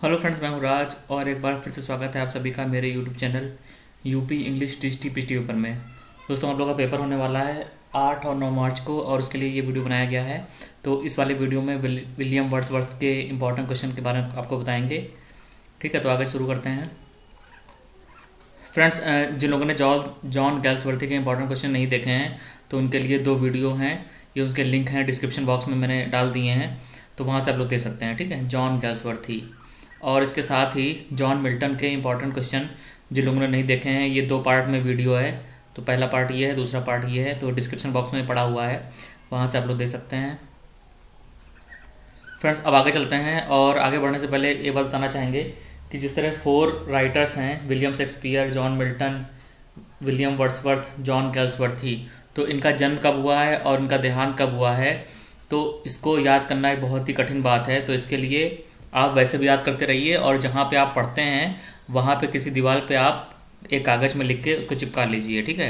Hello friends, मैं हूँ राज और एक बार फिर से स्वागत है आप सभी का मेरे YouTube channel UP English T PT paper में। दोस्तों, आप लोगों का पेपर होने वाला है 8 और 9 मार्च को और उसके लिए ये वीडियो बनाया गया है। तो इस वाले वीडियो में विलियम वर्ड्सवर्थ के इंपॉर्टेंट क्वेश्चन के बारे में आपको बताएंगे। ठीक है, तो आगे शुरू करते हैं। फ्रेंड्स, जिन लोगों ने जॉन गैल्सवर्थी के इंपॉर्टेंट क्वेश्चन नहीं देखे हैं तो उनके लिए 2 वीडियो हैं, ये उसके लिंक हैं डिस्क्रिप्शन बॉक्स में मैंने डाल दिए हैं, तो वहाँ से आप लोग देख सकते हैं। ठीक है, जॉन गैल्सवर्थी और इसके साथ ही जॉन मिल्टन के इंपॉर्टेंट क्वेश्चन जिन लोगों ने नहीं देखे हैं, ये 2 पार्ट में वीडियो है। तो पहला पार्ट ये है, दूसरा पार्ट ये है, तो डिस्क्रिप्शन बॉक्स में पड़ा हुआ है, वहाँ से आप लोग देख सकते हैं। फ्रेंड्स, अब आगे चलते हैं और आगे बढ़ने से पहले ये बात बताना चाहेंगे कि जिस तरह 4 राइटर्स हैं, William Shakespeare, John Milton, William Wordsworth, John Galsworthy, तो इनका जन्म कब हुआ है और इनका देहांत कब हुआ है, तो इसको याद करना एक बहुत ही कठिन बात है। तो इसके लिए आप वैसे भी याद करते रहिए और जहाँ पे आप पढ़ते हैं वहाँ पे किसी दीवार पे आप एक कागज़ में लिख के उसको चिपका लीजिए। ठीक है,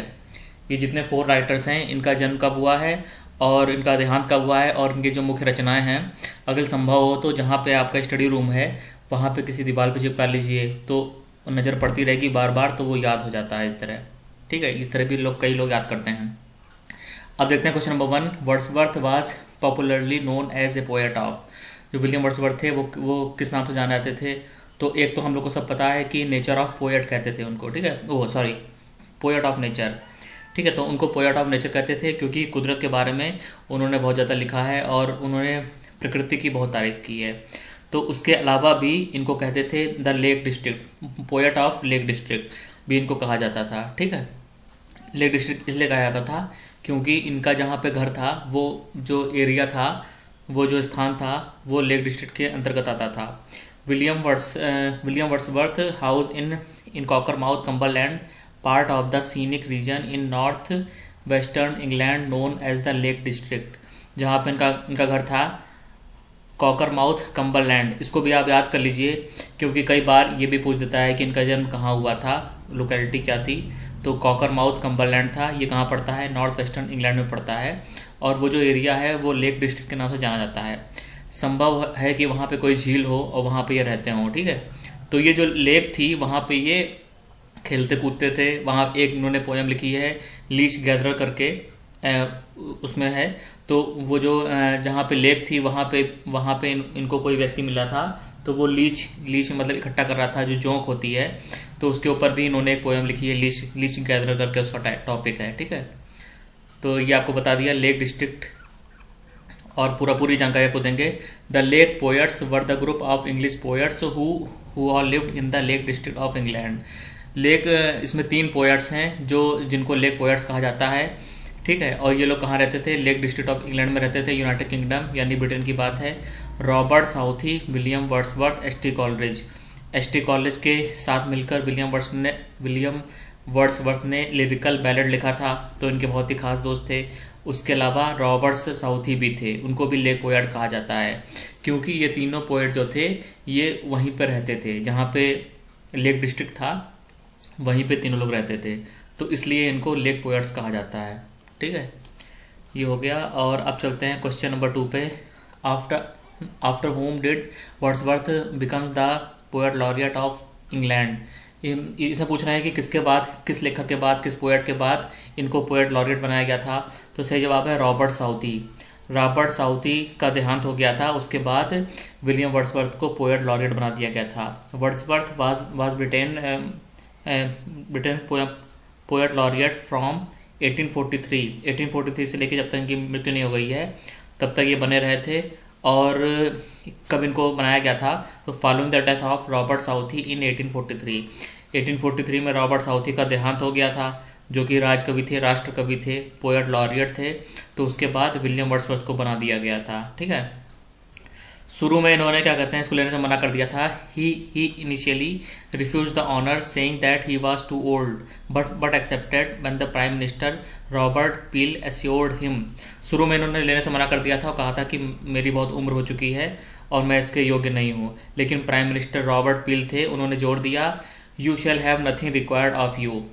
ये जितने 4 राइटर्स हैं इनका जन्म कब हुआ है और इनका देहांत कब हुआ है और इनकी जो मुख्य रचनाएं हैं, अगर संभव हो तो जहाँ पे आपका स्टडी रूम है वहाँ पे किसी दीवार पे चिपका लीजिए, तो नज़र पड़ती रहेगी बार बार, तो वो याद हो जाता है इस तरह। ठीक है, इस तरह भी कई लोग याद करते हैं। अब देखते हैं question number 1। Wordsworth was popularly known as a poet of. जो विलियम वर्ड्सवर्थ थे वो किस नाम से जाने जाते थे? तो एक तो हम लोग को सब पता है कि नेचर ऑफ पोएट कहते थे उनको। ठीक है, वो सॉरी, पोएट ऑफ नेचर। ठीक है, तो उनको पोएट ऑफ नेचर कहते थे क्योंकि कुदरत के बारे में उन्होंने बहुत ज़्यादा लिखा है और उन्होंने प्रकृति की बहुत तारीफ की है। तो उसके अलावा भी इनको कहते थे the lake district, poet of lake district भी इनको कहा जाता था। ठीक है, लेक डिस्ट्रिक्ट इसलिए कहा जाता था क्योंकि इनका जहाँ पे घर था, वो जो एरिया था, वो जो स्थान था, वो लेक डिस्ट्रिक्ट के अंतर्गत आता था। William Wordsworth house in Cockermouth, Cumberland, part of the scenic region in north western England known as the lake district. जहाँ पे इनका घर था कॉकरमाउथ, कम्बरलैंड, इसको भी आप याद कर लीजिए क्योंकि कई बार ये भी पूछ देता है कि इनका जन्म कहाँ हुआ था, लोकेलिटी क्या थी। तो कॉकरमाउथ, कम्बरलैंड था, ये कहाँ पड़ता है? नॉर्थ वेस्टर्न इंग्लैंड में पड़ता है और वो जो एरिया है वो लेक डिस्ट्रिक्ट के नाम से जाना जाता है। संभव है कि वहाँ पे कोई झील हो और वहाँ पे ये रहते हों। ठीक है, तो ये जो लेक थी वहाँ पे ये खेलते कूदते थे। वहाँ एक इन्होंने पोएम लिखी है लीच गैदरर करके, उसमें है। तो वो जो जहाँ पे लेक थी वहाँ पे इनको कोई व्यक्ति मिला था, तो वो लीच मतलब इकट्ठा कर रहा था, जो जोंक होती है, तो उसके ऊपर भी इन्होंने एक पोएम लिखी है, लीच गैदर करके उसका टॉपिक है। ठीक है, तो ये आपको बता दिया लेक डिस्ट्रिक्ट और पूरी जानकारी आपको देंगे। The lake poets were the group of English poets who all lived in the lake district of England. Lake, इसमें 3 पोएट्स हैं जिनको लेक पोएट्स कहा जाता है। ठीक है, और ये लोग कहाँ रहते थे? लेक डिस्ट्रिक्ट ऑफ इंग्लैंड में रहते थे, यूनाइटेड किंगडम यानी ब्रिटेन की बात है। Robert Southee, William Wordsworth, S T college के साथ मिलकर विलियम वर्ड्सवर्थ ने लिरिकल बैलेड लिखा था, तो इनके बहुत ही खास दोस्त थे। उसके अलावा रॉबर्ट साउथी भी थे, उनको भी लेक पोएट कहा जाता है क्योंकि ये तीनों पोएट जो थे ये वहीं पर रहते थे, जहाँ पे लेक डिस्ट्रिक्ट था वहीं पे तीनों लोग रहते थे, तो इसलिए इनको लेक पोएट्स कहा जाता है। ठीक है, ये हो गया और अब चलते हैं क्वेश्चन नंबर 2 पे। After home did Wordsworth becomes the poet laureate of England. इसमें पूछ रहा है कि किसके बाद, किस लेखक के बाद, किस पोएट के बाद इनको पोएट लॉरिएट बनाया गया था। तो सही जवाब है रॉबर्ट साउथी का देहांत हो गया था, उसके बाद विलियम वर्ड्सवर्थ को पोएट लॉरिएट बना दिया गया था। Wordsworth was Britain poet laureate from 1843 से लेकर जब तक इनकी मृत्यु नहीं हो गई है तब तक ये बने रहे थे। और कब इनको बनाया गया था? तो following the death of Robert Southey in 1843 में रॉबर्ट साउथी का देहांत हो गया था, जो कि राजकवि थे, राष्ट्र कवि थे, पोएट लॉरिएट थे। तो उसके बाद विलियम वर्ड्सवर्थ को बना दिया गया था। ठीक है, शुरू में इन्होंने क्या कहते हैं, इसको लेने से मना कर दिया था। He initially refuse the honour saying that he was too old but accepted when the prime minister Robert Peel assured him. शुरू में इन्होंने लेने से मना कर दिया था और कहा था कि मेरी बहुत उम्र हो चुकी है और मैं इसके योग्य नहीं हूँ, लेकिन प्राइम मिनिस्टर रॉबर्ट पील थे, उन्होंने जोर दिया you shall have nothing required of you,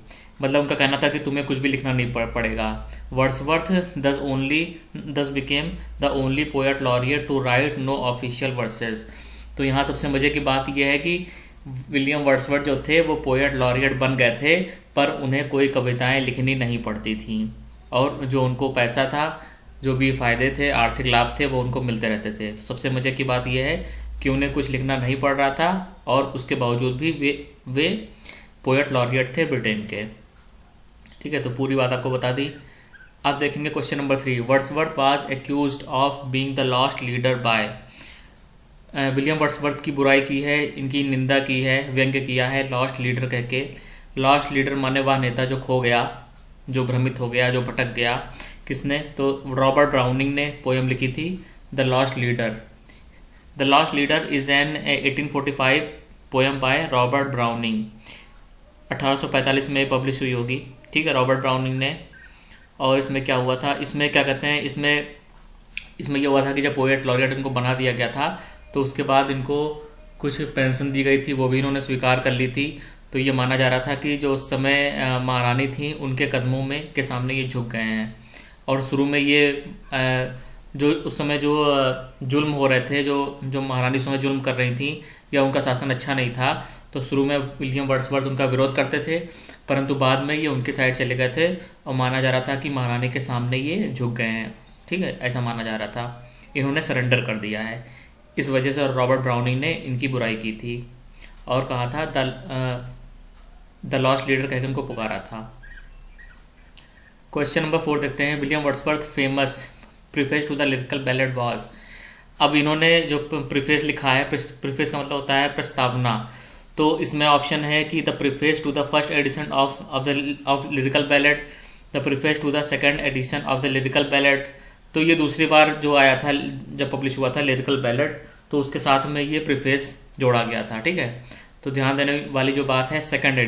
मतलब उनका कहना था कि तुम्हें कुछ भी लिखना नहीं पड़ेगा। Wordsworth thus became the only poet laureate to write no official verses। तो यहाँ सबसे मज़े की बात यह है कि विलियम वर्ड्सवर्थ जो थे वो पोएट लॉरियट बन गए थे, पर उन्हें कोई कविताएं लिखनी नहीं पड़ती थीं, और जो उनको पैसा था, जो भी फ़ायदे थे, आर्थिक लाभ थे, वो उनको मिलते रहते थे। तो सबसे मज़े की बात यह है कि उन्हें कुछ लिखना नहीं पड़ रहा था, और उसके बावजूद भी वे पोएट लॉरियट थे ब्रिटेन के। ठीक है, तो पूरी बात आपको बता दी। अब देखेंगे question number 3। Wordsworth was accused of being the lost leader by. William Wordsworth की बुराई की है, इनकी निंदा की है, व्यंग्य किया है लॉस्ट लीडर कह के। लॉस्ट लीडर माने वह नेता जो खो गया, जो भ्रमित हो गया, जो भटक गया। किसने? तो रॉबर्ट ब्राउनिंग ने पोएम लिखी थी the lost leader. The lost leader is an 1845 poem by Robert browning. 1845 में पब्लिश हुई होगी। ठीक है, रॉबर्ट ब्राउनिंग ने। और इसमें क्या हुआ था, इसमें क्या कहते हैं, इसमें ये हुआ था कि जब पोएट लॉरियट इनको बना दिया गया था, तो उसके बाद इनको कुछ पेंशन दी गई थी, वो भी इन्होंने स्वीकार कर ली थी। तो ये माना जा रहा था कि जो उस समय महारानी थी, उनके कदमों में के सामने ये झुक गए हैं। और शुरू में ये जो उस समय जो जुल्म हो रहे थे, जो महारानी उस समय जुल्म कर रही थी, या उनका शासन अच्छा नहीं था, तो शुरू में विलियम वर्ड्सवर्थ उनका विरोध करते थे, परंतु बाद में ये उनके साइड चले गए थे, और माना जा रहा था कि महारानी के सामने ये झुक गए हैं। ठीक है, ऐसा माना जा रहा था, इन्होंने सरेंडर कर दिया है। इस वजह से रॉबर्ट ब्राउनिंग ने इनकी बुराई की थी, और कहा था द लॉस्ट लीडर कहकर इनको पुकारा था। क्वेश्चन नंबर 4 देखते हैं। William Wordsworth famous preface to the lyrical ballad was. अब इन्होंने जो प्रीफेस लिखा है, प्रीफेस का मतलब होता है प्रस्तावना, तो इसमें ऑप्शन है कि the preface to the first edition of lyrical ballad, the preface to the second edition of the lyrical ballad. तो ये दूसरी बार जो आया था, जब पब्लिश हुआ था लिरिकल बैलेड, तो उसके साथ में ये प्रीफेस जोड़ा गया था। ठीक है, तो ध्यान देने वाली जो बात है, सेकंड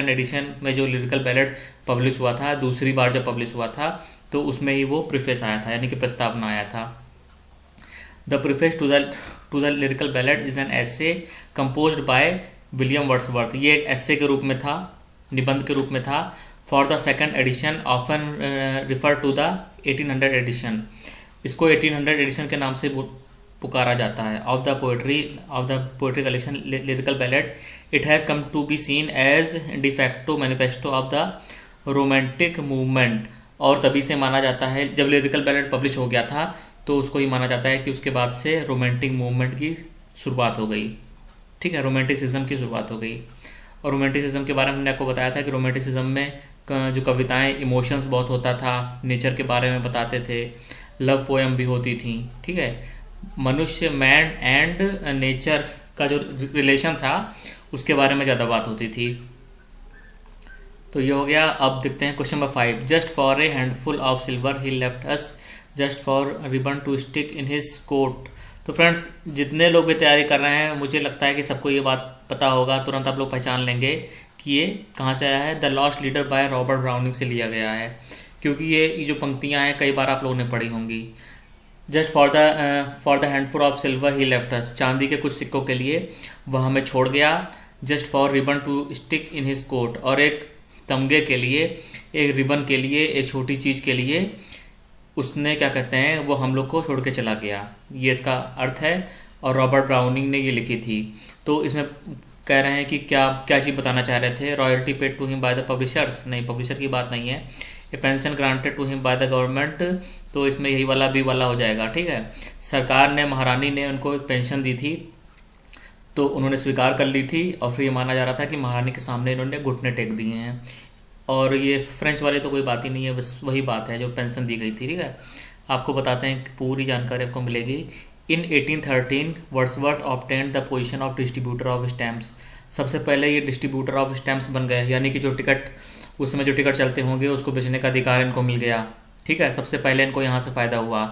एडिशन में जो लिरिकल बैलेड पब्लिश हुआ था, दूसरी बार जब पब्लिश हुआ था, तो उसमें ही वो प्रीफेस आया था, यानी कि प्रस्तावना आया था। The preface to the lyrical ballad is an essay composed by William Wordsworth. ये एक एसे के रूप में था, निबंध के रूप में था। For the second edition often refer to the 1800 edition. इसको 1800 एडिशन के नाम से पुकारा जाता है। Of the poetry collection lyrical ballad, it has come to be seen as de facto manifesto of the romantic movement. और तभी से माना जाता है, जब लिरिकल बैलेड पब्लिश हो गया था, तो उसको ही माना जाता है कि उसके बाद से रोमांटिक मूवमेंट की शुरुआत हो गई। ठीक है, रोमांटिसिज्म की शुरुआत हो गई। और रोमांटिसिज्म के बारे में हमने आपको बताया था कि रोमांटिसिज्म में जो कविताएं इमोशंस बहुत होता था, नेचर के बारे में बताते थे, लव पोएम भी होती थी। ठीक है, मनुष्य, मैन एंड नेचर का जो रिलेशन था, उसके बारे में ज़्यादा बात होती थी। तो ये हो गया। अब देखते हैं question number 5। Just for a handful of silver he left us, just for ribbon to stick in his coat. तो फ्रेंड्स, जितने लोग भी तैयारी कर रहे हैं, मुझे लगता है कि सबको ये बात पता होगा, तुरंत आप लोग पहचान लेंगे कि ये कहाँ से आया है। The lost leader by Robert browning से लिया गया है, क्योंकि ये जो पंक्तियाँ हैं कई बार आप लोगों ने पढ़ी होंगी। Just for the handful of silver he left अस, चांदी के कुछ सिक्कों के लिए वह हमें छोड़ गया। Just for ribbon to stick in his coat, और एक तमगे के लिए, एक रिबन के लिए, एक छोटी चीज़ के लिए उसने क्या कहते हैं, वो हम लोग को छोड़ के चला गया। ये इसका अर्थ है, और रॉबर्ट ब्राउनिंग ने ये लिखी थी। तो इसमें कह रहे हैं कि क्या चीज़ बताना चाह रहे थे। Royalty paid to him by the publishers, नहीं, पब्लिशर की बात नहीं है। A pension granted to him by the government, तो इसमें यही वाला बी वाला हो जाएगा। ठीक है, सरकार ने, महारानी ने उनको एक पेंशन दी थी, तो उन्होंने स्वीकार कर ली थी, और फिर ये माना जा रहा था कि महारानी के सामने इन्होंने घुटने टेक दिए हैं। और ये फ्रेंच वाले तो कोई बात ही नहीं है, बस वही बात है जो पेंशन दी गई थी। ठीक है, आपको बताते हैं कि पूरी जानकारी आपको मिलेगी। इन 1813 Wordsworth obtained the position of distributor of stamps. सबसे पहले ये डिस्ट्रीब्यूटर ऑफ स्टैम्प्स बन गए, यानी कि जो टिकट उस समय जो टिकट चलते होंगे उसको बेचने का अधिकार इनको मिल गया। ठीक है, सबसे पहले इनको यहाँ से फ़ायदा हुआ।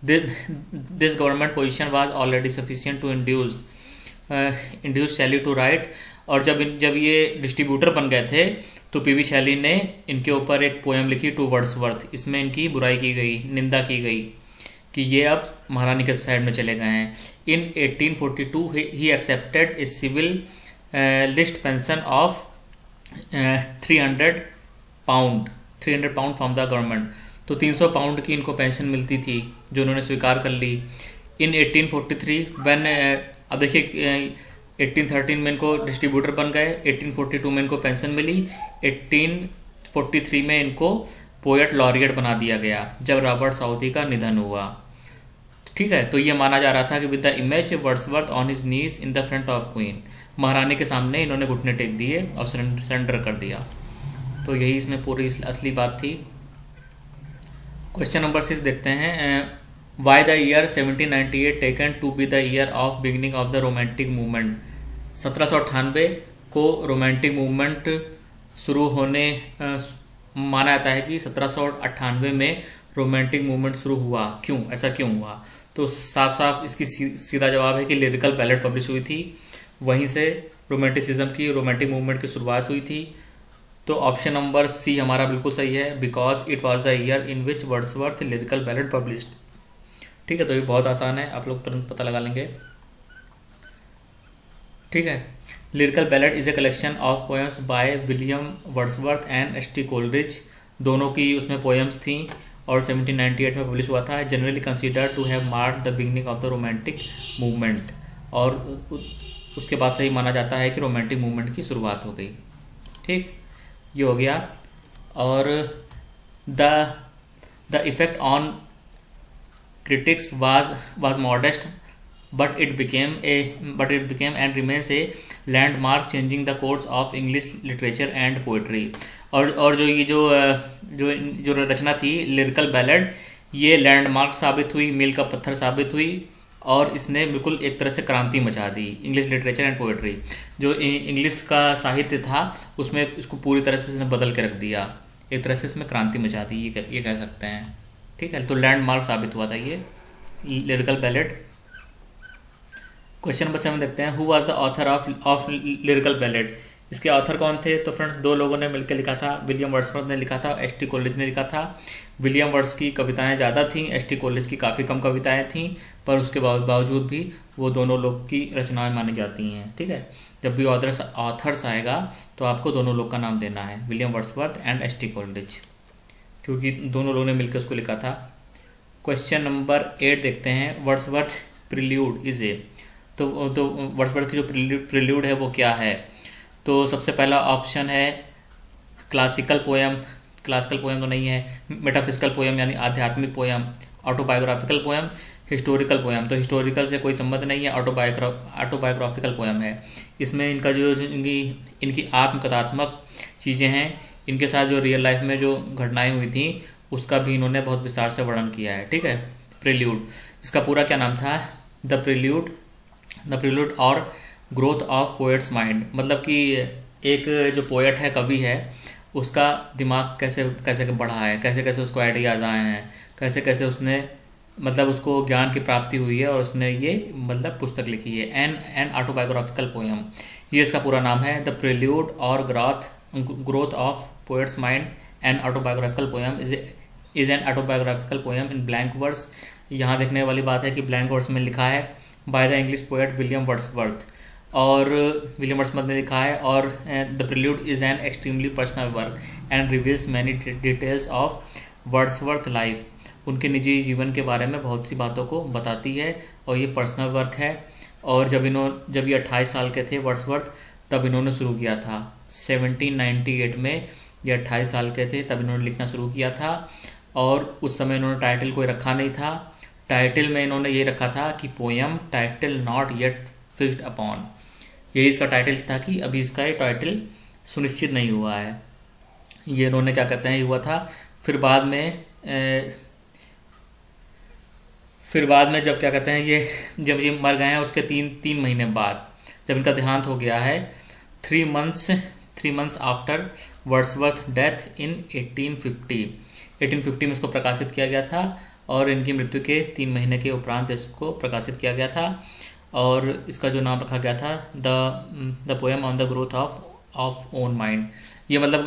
This government position was already sufficient to induce Shelley to write. और जब ये डिस्ट्रीब्यूटर बन गए थे, तो पीवी शैली ने इनके ऊपर एक पोएम लिखी टू वर्ड्सवर्थ। इसमें इनकी बुराई की गई, निंदा की गई कि ये अब महारानी के साइड में चले गए हैं। In 1842 he accepted a civil list pension of 300 pound from the government. तो 300 पाउंड की इनको पेंशन मिलती थी, जो उन्होंने स्वीकार कर ली। इन 1843 व्हेन अब देखिए 1813 में इनको डिस्ट्रीब्यूटर बन गए, 1842 में इनको पेंशन मिली, 1843 में इनको पोएट लॉरिएट बना दिया गया जब रॉबर्ट साउथी का निधन हुआ। ठीक है, तो ये माना जा रहा था कि with the image Wordsworth on his knees in the front of queen, महारानी के सामने इन्होंने घुटने टेक दिए और सरेंडर कर दिया। तो यही इसमें पूरी असली बात थी। क्वेश्चन नंबर 6 देखते हैं, why the year 1798 taken to be the year of beginning of the romantic movement. 1798 को रोमांटिक मूवमेंट शुरू होने माना जाता है कि 1798 में रोमांटिक मूवमेंट शुरू हुआ। क्यों, ऐसा क्यों हुआ? तो साफ साफ इसकी सीधा जवाब है कि लिरिकल बैलेट पब्लिश हुई थी, वहीं से रोमांटिसिज्म की, रोमांटिक मूवमेंट की शुरुआत हुई थी। तो ऑप्शन नंबर सी हमारा बिल्कुल सही है, because it was the year in which Wordsworth lyrical ballot published. ठीक है, तो ये बहुत आसान है, आप लोग तुरंत पता लगा लेंगे। ठीक है, lyrical ballot is a collection of poems bye William Wordsworth and S T Coleridge. दोनों की उसमें पोएम्स थी और 1798 में पब्लिश हुआ था। Generally consider to have mark the beginning of the romantic movement, और उसके बाद से ही माना जाता है कि रोमांटिक मूवमेंट की शुरुआत हो गई। ठीक, ये हो गया। और the effect on critics was modest, but it became and remains a landmark changing the course of English literature and poetry। और जो ये जो रचना थी लिरिकल बैलेड, ये लैंडमार्क साबित हुई, मील का पत्थर साबित हुई, और इसने बिल्कुल एक तरह से क्रांति मचा दी इंग्लिश लिटरेचर एंड पोएट्री। जो इंग्लिश का साहित्य था उसमें इसको पूरी तरह से इसने बदल के रख दिया, एक तरह से इसमें क्रांति मचा दी, ये कह सकते हैं। ठीक है, तो लैंडमार्क साबित हुआ था ये लिरिकल बैलेट। क्वेश्चन नंबर 7 देखते हैं, who was the author of lyrical ballot. इसके ऑथर कौन थे? तो फ्रेंड्स, दो लोगों ने मिलकर लिखा था। विलियम वर्ड्सवर्थ ने लिखा था, एस टी कोलरिज ने लिखा था। विलियम वर्ड्स की कविताएं ज़्यादा थीं, एस टी कोलरिज की काफ़ी कम कविताएं थीं, पर उसके बावजूद भी वो दोनों लोग की रचनाएं मानी जाती हैं। ठीक है, जब भी ऑथर्स आएगा तो आपको दोनों लोग का नाम देना है, William Wordsworth and S T Coleridge, क्योंकि दोनों लोगों ने मिलकर उसको लिखा था। क्वेश्चन नंबर 8 देखते हैं, वर्ड्सवर्थ प्रिल्यूड इज ए। तो वर्ड्सवर्थ की जो प्रिल्यूड है वो क्या है? तो सबसे पहला ऑप्शन है क्लासिकल पोएम। क्लासिकल पोएम तो नहीं है, मेटाफिजिकल पोएम यानी आध्यात्मिक poem, autobiographical poem, historical poem. तो हिस्टोरिकल से कोई संबंध नहीं है, ऑटोबायोग्राफिकल पोएम है। इसमें इनका जो इनकी आत्मकथात्मक चीज़ें हैं, इनके साथ जो रियल लाइफ में जो घटनाएं हुई थी उसका भी इन्होंने बहुत विस्तार से वर्णन किया है। ठीक है, प्रिल्यूड, इसका पूरा क्या नाम था? द प्रिल्यूड और ग्रोथ ऑफ पोएट्स माइंड। मतलब कि एक जो पोएट है, कवि है, उसका दिमाग कैसे कैसे बढ़ा है, कैसे कैसे उसको आइडियाज़ आए हैं, कैसे कैसे उसने मतलब उसको ज्ञान की प्राप्ति हुई है और उसने ये मतलब पुस्तक लिखी है। एन ऑटोबायोग्राफिकल पोएम, ये इसका पूरा नाम है। द प्रिल्यूड और growth of poets mind N autobiographical poem is an autobiographical poem in blank words. यहाँ देखने वाली बात है कि ब्लैंक वर्ड्स में लिखा है by the English poet William Wordsworth, और विलियम वर्ड्सवर्थ ने लिखा है। और the prelude is an extremely personal work and reveals many details of Wordsworth life. उनके निजी जीवन के बारे में बहुत सी बातों को बताती है और ये पर्सनल वर्क है। और जब ये 28 साल के थे वर्ड्सवर्थ, तब इन्होंने शुरू किया था। 1798 में ये 28 साल के थे तब इन्होंने लिखना शुरू किया था, और उस समय इन्होंने टाइटल कोई रखा नहीं था। टाइटल में इन्होंने ये रखा था कि poem title not yet fixed upon. यही इसका टाइटल था कि अभी इसका ये टाइटल सुनिश्चित नहीं हुआ है। ये इन्होंने क्या कहते हैं, ये हुआ था। फिर बाद में जब क्या कहते हैं, जब ये मर गए हैं उसके तीन महीने बाद जब इनका देहांत हो गया है, 3 months after Wordsworth death in 1850 में इसको प्रकाशित किया गया था, और इनकी मृत्यु के 3 महीने के उपरांत इसको प्रकाशित किया गया था। और इसका जो नाम रखा गया था the poem on the growth of own mind. ये मतलब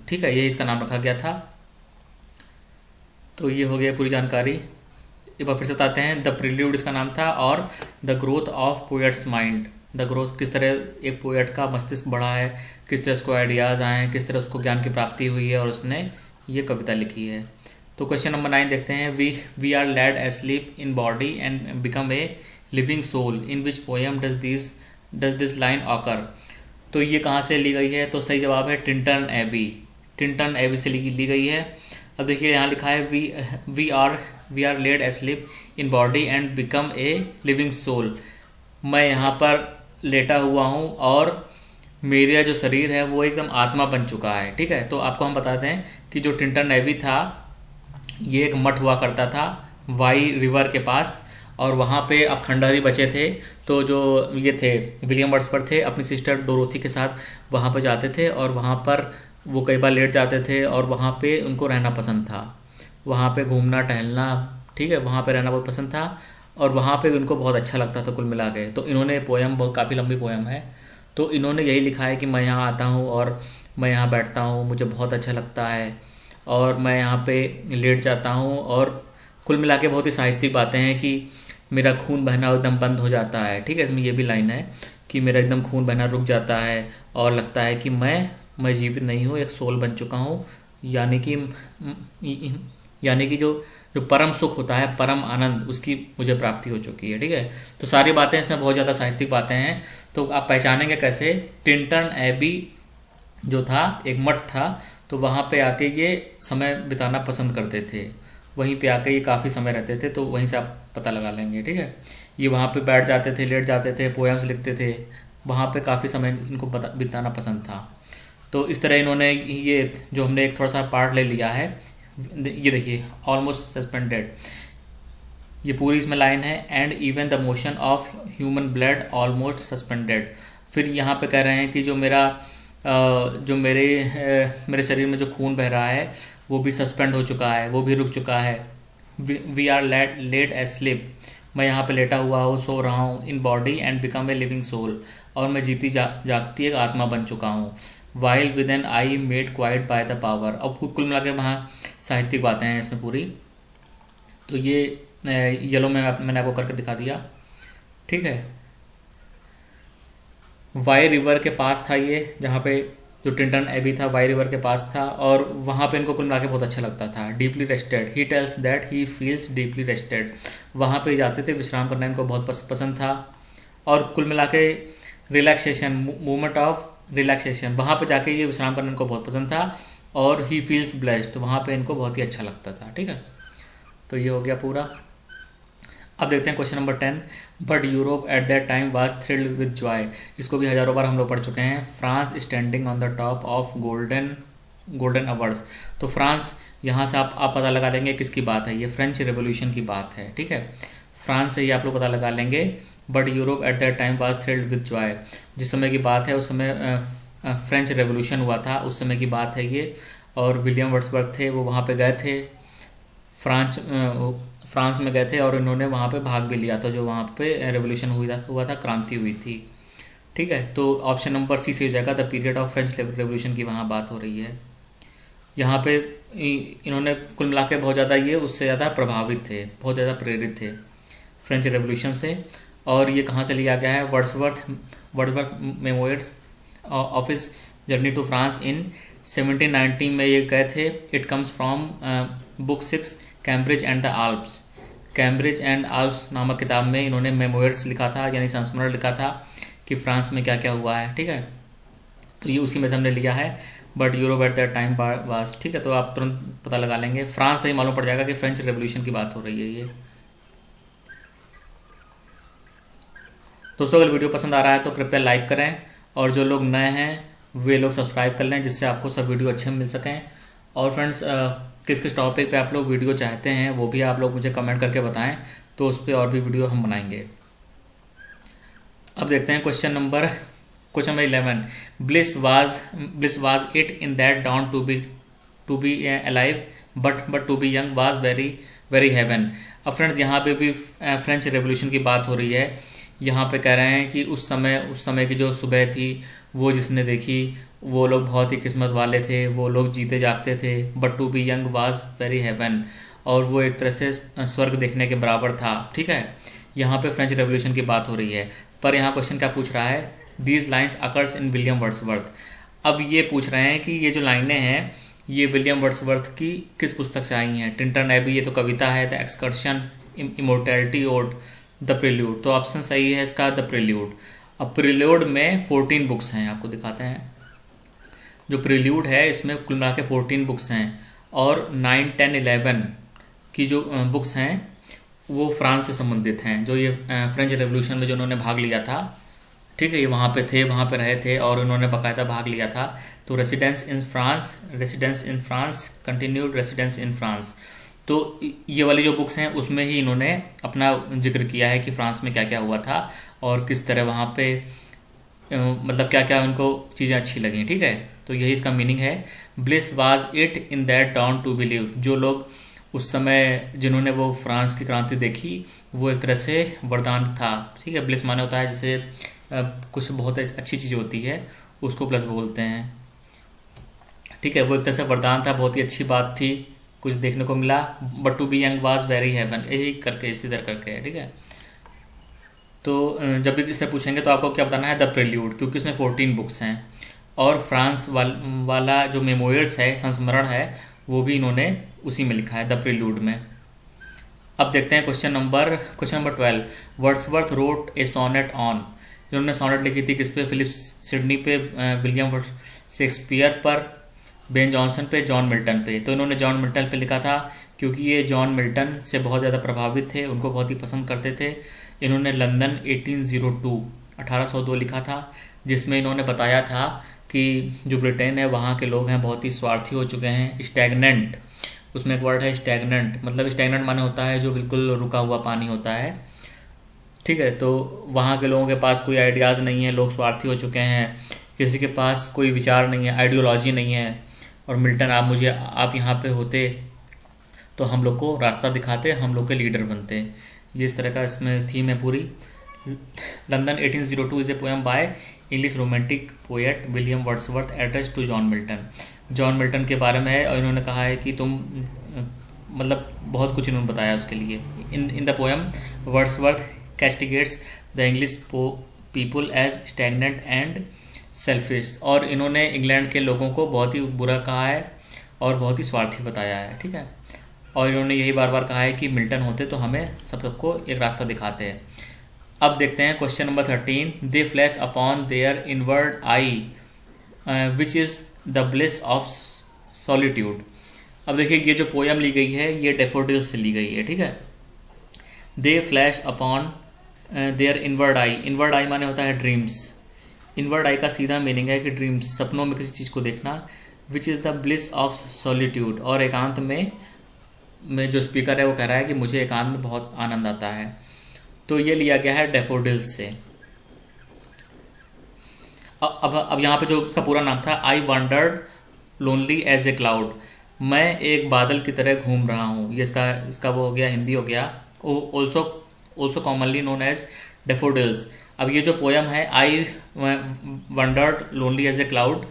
ठीक है, ये इसका नाम रखा गया था। तो ये हो गया पूरी जानकारी। एक बार फिर से बताते हैं, द प्रिल्यूड इसका नाम था, और the growth of poets mind, the growth किस तरह एक पोएट का मस्तिष्क बढ़ा है, किस तरह उसको आइडियाज़ आए हैं, किस तरह उसको ज्ञान की प्राप्ति हुई है और उसने ये कविता लिखी है। तो क्वेश्चन नंबर 9 देखते हैं, we are laid asleep in body and become a living soul in which poem does this line occur. तो ये कहाँ से ली गई है? तो सही जवाब है टिंटन एबी। टिंटन एबी से ली गई है। अब देखिए यहाँ लिखा है we are laid asleep in body and become a living soul. मैं यहाँ पर लेटा हुआ हूँ और मेरा जो शरीर है वो एकदम आत्मा बन चुका है। ठीक है, तो आपको हम बताते हैं कि जो टिंटन एबी था ये एक मठ हुआ करता था वाई रिवर के पास, और वहाँ पे अब खंडहर ही बचे थे। तो जो ये थे विलियम वर्ड्सवर्थ थे अपनी सिस्टर डोरोथी के साथ वहाँ पर जाते थे, और वहाँ पर वो कई बार लेट जाते थे, और वहाँ पे उनको रहना पसंद था, वहाँ पे घूमना टहलना, ठीक है, वहाँ पे रहना बहुत पसंद था, और वहाँ पे उनको बहुत अच्छा लगता था कुल मिला के। तो इन्होंने पोएम, बहुत काफ़ी लंबी पोएम है, तो इन्होंने यही लिखा है कि मैं यहाँ आता हूँ और मैं यहाँ बैठता हूँ, मुझे बहुत अच्छा लगता है, और मैं यहाँ पे लेट जाता हूँ, और कुल मिला के बहुत ही साहित्यिक बातें हैं कि मेरा खून बहना एकदम बंद हो जाता है। ठीक है, इसमें ये भी लाइन है कि मेरा एकदम खून बहना रुक जाता है और लगता है कि मैं जीवित नहीं हूँ, एक सोल बन चुका हूँ, यानी कि जो जो परम सुख होता है, परम आनंद, उसकी मुझे प्राप्ति हो चुकी है। ठीक है, तो सारी बातें इसमें बहुत ज़्यादा साहित्यिक बातें हैं। तो आप पहचानेंगे कैसे? टिंटन एबी जो था एक मठ था, तो वहाँ पे आके ये समय बिताना पसंद करते थे, वहीं पे आके ये काफ़ी समय रहते थे, तो वहीं से आप पता लगा लेंगे। ठीक है, ये वहाँ पे बैठ जाते थे, लेट जाते थे, पोएम्स लिखते थे, वहाँ पे काफ़ी समय इनको बिताना पसंद था। तो इस तरह इन्होंने ये जो हमने एक थोड़ा सा पार्ट ले लिया है, ये देखिए ऑलमोस्ट सस्पेंडेड, ये पूरी इसमें लाइन है, and even the motion of human blood almost suspended. फिर यहाँ पे कह रहे हैं कि जो मेरे शरीर में जो खून बह रहा है वो भी सस्पेंड हो चुका है, वो भी रुक चुका है। वी आर लेड एस्लीप, मैं यहाँ पे लेटा हुआ हूँ, सो रहा हूँ, in body and become a living soul, और मैं जीती जागती एक आत्मा बन चुका हूँ। While with an eye made quiet by the power. अब कुल मिला के वहाँ साहित्यिक बातें हैं इसमें पूरी। तो ये येलो में मैंने आपको करके दिखा दिया। ठीक है, वाई रिवर के पास था ये, जहाँ पे जो टिंटन एबी था वाई रिवर के पास था, और वहाँ पे इनको कुल मिला के बहुत अच्छा लगता था। Deeply rested, he tells that he feels deeply rested, वहाँ पे जाते थे, विश्राम करना इनको बहुत पसंद था। और कुल मिला के रिलैक्सेशन, मूवमेंट ऑफ रिलैक्सेशन, वहाँ पे जाके ये विश्राम करना इनको बहुत पसंद था। और ही फील्स ब्लेस्ड, वहाँ पे इनको बहुत ही अच्छा लगता था। ठीक है, तो ये हो गया पूरा। अब देखते हैं question number 10। But Europe at that time was thrilled with joy. इसको भी हज़ारों बार हम लोग पढ़ चुके हैं। France standing on the top of golden hours. तो फ्रांस, यहाँ से आप पता लगा लेंगे किसकी बात है, ये फ्रेंच रेवोल्यूशन की बात है। ठीक है, फ्रांस से ही आप लोग पता लगा लेंगे। But Europe at that time was thrilled with Joy, जिस समय की बात है उस समय फ्रेंच रेवोल्यूशन हुआ था, उस समय की बात है ये। और विलियम वर्ड्सवर्थ थे, वो वहाँ पे गए थे, फ्रांस में गए थे, और इन्होंने वहाँ पे भाग भी लिया था, जो वहाँ पे रेवोल्यूशन हुआ था, क्रांति हुई थी। ठीक है, तो ऑप्शन नंबर सी से हो जाएगा, the period of French revolution की वहाँ बात हो रही है। यहाँ पे इन्होंने कुल मिला के बहुत ज़्यादा ये उससे ज़्यादा प्रभावित थे, बहुत ज़्यादा प्रेरित थे फ्रेंच रेवोल्यूशन से। और ये कहाँ से लिया गया है? Wordsworth memoirs of his journey to France in 1790 में ये गए थे। It comes from book 6 Cambridge and the Alps. Cambridge and Alps नामक किताब में इन्होंने मेमोयर्स लिखा था, यानी संस्मरण लिखा था कि फ्रांस में क्या क्या हुआ है। ठीक है, तो ये उसी में से हमने लिया है। But Europe at that time was, ठीक है, तो आप तुरंत पता लगा लेंगे, फ्रांस से ही मालूम पड़ जाएगा कि फ्रेंच रेवोल्यूशन की बात हो रही है ये। दोस्तों, अगर वीडियो पसंद आ रहा है तो कृपया लाइक करें, और जो लोग नए हैं वे लोग सब्सक्राइब कर लें, जिससे आपको सब वीडियो अच्छे मिल सकें। और फ्रेंड्स, किस किस टॉपिक पे आप लोग वीडियो चाहते हैं वो भी आप लोग मुझे कमेंट करके बताएं, तो उस पर और भी वीडियो हम बनाएंगे। अब देखते हैं question number 11। Bliss was it in that dawn to be alive but to be young was very very heaven. अब फ्रेंड्स, यहाँ पे भी फ्रेंच रेवोल्यूशन की बात हो रही है। यहाँ पे कह रहे हैं कि उस समय की जो सुबह थी वो जिसने देखी वो लोग बहुत ही किस्मत वाले थे, वो लोग जीते जागते थे। But to be young was very heaven, और वो एक तरह से स्वर्ग देखने के बराबर था। ठीक है, यहाँ पे फ्रेंच रेवोल्यूशन की बात हो रही है, पर यहाँ क्वेश्चन क्या पूछ रहा है? These lines occurs in William Wordsworth. अब ये पूछ रहे हैं कि ये जो लाइनें हैं ये विलियम वर्ड्सवर्थ की किस पुस्तक से आई हैं? टिंटन एबी, ये तो कविता है, the excursion, immortality ode, the prelude, तो ऑप्शन सही है इसका द प्रिल्यूड। अब प्रिल्यूड में 14 बुक्स हैं, आपको दिखाते हैं। जो प्रिल्यूड है इसमें कुल मिला के 14 बुक्स हैं, और 9, 10, 11 की जो बुक्स हैं वो फ्रांस से संबंधित हैं। जो ये फ्रेंच रेवोल्यूशन में जो उन्होंने भाग लिया था, ठीक है, ये वहाँ पे थे, वहाँ पे रहे थे और उन्होंने बाकायदा भाग लिया था। तो residence in France, continued residence in France. तो ये वाली जो बुक्स हैं उसमें ही इन्होंने अपना जिक्र किया है कि फ्रांस में क्या क्या हुआ था और किस तरह वहाँ पे मतलब क्या क्या उनको चीज़ें अच्छी लगी, ठीक है। तो यही इसका मीनिंग है। Bliss was it in that dawn to believe, जो लोग उस समय जिन्होंने वो फ्रांस की क्रांति देखी वो एक तरह से वरदान था, ठीक है। ब्लिस माने होता है जैसे कुछ बहुत अच्छी चीज़ होती है उसको प्लस बोलते हैं, ठीक है। वो एक तरह से वरदान था, बहुत ही अच्छी बात थी, कुछ देखने को मिला। But to be young was very heaven, यही करके इसी तरह करके है, ठीक है। तो जब भी इससे पूछेंगे तो आपको क्या बताना है द प्रिल्यूड, क्योंकि इसमें 14 बुक्स हैं। और फ्रांस वाला जो मेमोयर्स है, संस्मरण है, वो भी इन्होंने उसी में लिखा है द प्रिल्यूड में। अब देखते हैं question number 12। Wordsworth wrote a sonnet on, इन्होंने सोनेट लिखी थी किस पे, फिलिप सिडनी पे, विलियम शेक्सपियर पर, बेन जॉनसन पे, जॉन मिल्टन पे। तो इन्होंने जॉन मिल्टन पे लिखा था क्योंकि ये जॉन मिल्टन से बहुत ज़्यादा प्रभावित थे, उनको बहुत ही पसंद करते थे। इन्होंने लंदन 1802 लिखा था, जिसमें इन्होंने बताया था कि जो ब्रिटेन है वहाँ के लोग हैं बहुत ही स्वार्थी हो चुके हैं, स्टैगनेंट। उसमें एक वर्ड है स्टैगनेंट, मतलब स्टैगनेंट माने होता है जो बिल्कुल रुका हुआ पानी होता है, ठीक है। तो वहाँ के लोगों के पास कोई आइडियाज़ नहीं है, लोग स्वार्थी हो चुके हैं, किसी के पास कोई विचार नहीं है, आइडियोलॉजी नहीं है। और मिल्टन आप यहाँ पे होते तो हम लोग को रास्ता दिखाते, हम लोग के लीडर बनते। ये इस तरह का इसमें थीम है पूरी। London 1802 is a poem by English romantic poet William Wordsworth address to John Milton. John Milton के बारे में है और इन्होंने कहा है कि तुम मतलब बहुत कुछ इन्होंने बताया उसके लिए। In the poem Wordsworth castigates the English people as stagnant and selfish, और इन्होंने इंग्लैंड के लोगों को बहुत ही बुरा कहा है और बहुत ही स्वार्थी बताया है, ठीक है। और इन्होंने यही बार बार कहा है कि मिल्टन होते तो हमें सबको एक रास्ता दिखाते हैं। अब देखते हैं question number 13। They flash upon their inward I which is the bliss of solitude. अब देखिए ये जो पोयम ली गई है ये डेफोडिल्स से ली गई है, ठीक है। दे flash upon their inward I, inward आई माने होता है ड्रीम्स। इनवर्ड आई का सीधा मीनिंग है कि ड्रीम्स, सपनों में किसी चीज़ को देखना। विच is the bliss of solitude, और एकांत में जो स्पीकर है वो कह रहा है कि मुझे एकांत में बहुत आनंद आता है। तो ये लिया गया है डेफोडिल्स से। अब यहाँ पे जो उसका पूरा नाम था, I wandered lonely as a cloud, मैं एक बादल की तरह घूम रहा हूँ। ये इसका वो हो गया, हिंदी हो गया। Also commonly known as daffodils. अब ये जो पोयम है I wandered lonely as a cloud,